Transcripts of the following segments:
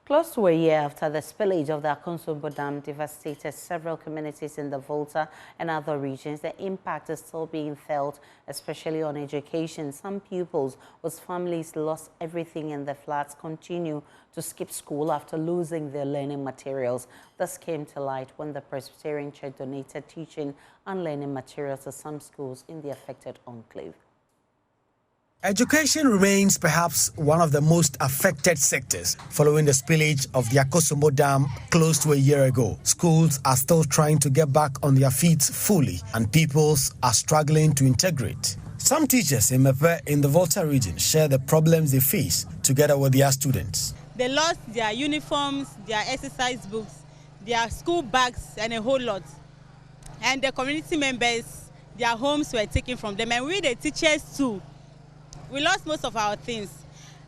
Close to a year after the spillage of the Akosombo Dam devastated several communities in the Volta and other regions, the impact is still being felt, especially on education. Some pupils whose families lost everything in the floods continue to skip school after losing their learning materials. This came to light when the Presbyterian Church donated teaching and learning materials to some schools in the affected enclave. Education remains perhaps one of the most affected sectors following the spillage of the Akosombo Dam close to a year ago. Schools are still trying to get back on their feet fully, and pupils are struggling to integrate. Some teachers in Mepe in the Volta region share the problems they face together with their students. They lost their uniforms, their exercise books, their school bags, and a whole lot. And the community members, their homes were taken from them, and we, the teachers too. We lost most of our things,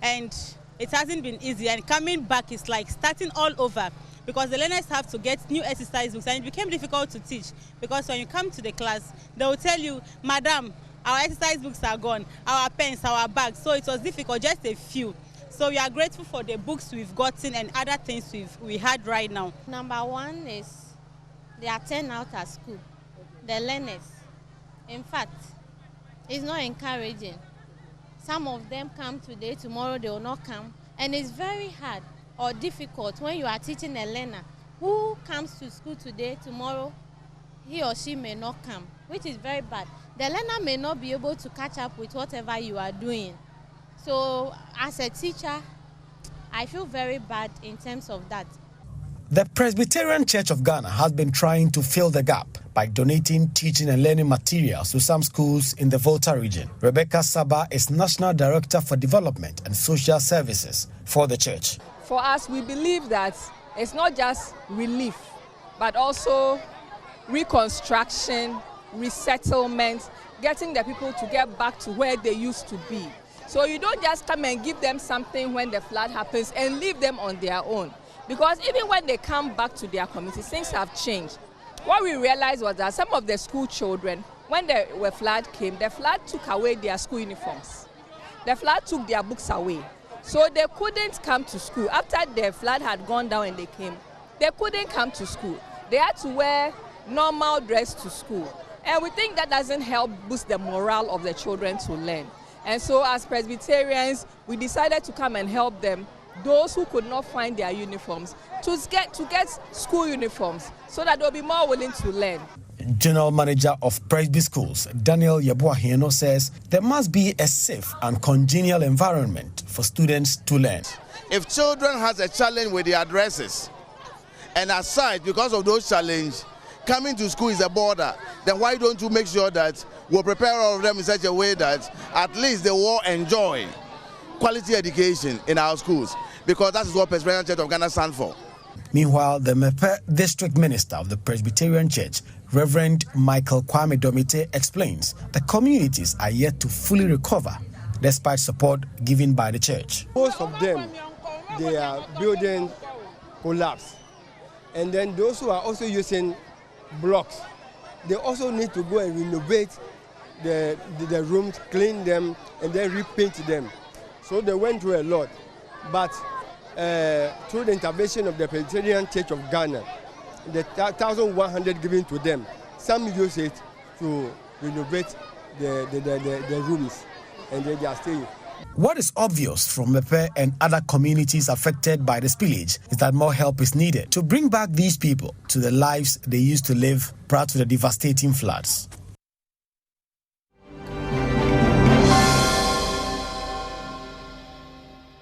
and it hasn't been easy, and coming back is like starting all over because the learners have to get new exercise books, and it became difficult to teach because when you come to the class, they will tell you, "Madam, our exercise books are gone, our pens, our bags," so it was difficult, just a few. So we are grateful for the books we've gotten and other things we had right now. Number one is they are turnout at school, the learners. In fact, it's not encouraging. Some of them come today, tomorrow they will not come. And it's very hard or difficult when you are teaching a learner who comes to school today, tomorrow he or she may not come, which is very bad. The learner may not be able to catch up with whatever you are doing. So as a teacher, I feel very bad in terms of that. The Presbyterian Church of Ghana has been trying to fill the gap by donating teaching and learning materials to some schools in the Volta region. Rebecca Saba is National Director for Development and Social Services for the church. For us, we believe that it's not just relief, but also reconstruction, resettlement, getting the people to get back to where they used to be. So you don't just come and give them something when the flood happens and leave them on their own. Because even when they come back to their communities, things have changed. What we realized was that some of the school children, when the flood came, the flood took away their school uniforms. The flood took their books away. So they couldn't come to school. After the flood had gone down and they came, they couldn't come to school. They had to wear normal dress to school. And we think that doesn't help boost the morale of the children to learn. And so as Presbyterians, we decided to come and help them, those who could not find their uniforms, to get school uniforms so that they'll be more willing to learn. General Manager of Presby Schools, Daniel Yabuahieno, says there must be a safe and congenial environment for students to learn. If children has a challenge with their dresses, and aside because of those challenges, coming to school is a border, then why don't you make sure that we'll prepare all of them in such a way that at least they will enjoy quality education in our schools, because that is what Presbyterian Church of Ghana stands for. Meanwhile, the Mepe District Minister of the Presbyterian Church, Reverend Michael Kwame Domite, explains the communities are yet to fully recover despite support given by the church. Most of them, their building collapsed. And then those who are also using blocks, they also need to go and renovate the rooms, clean them, and then repaint them. So they went through a lot. But through the intervention of the Presbyterian Church of Ghana, the 1,100 given to them, some use it to renovate the rooms, and they are staying. What is obvious from Mepe and other communities affected by the spillage is that more help is needed to bring back these people to the lives they used to live prior to the devastating floods.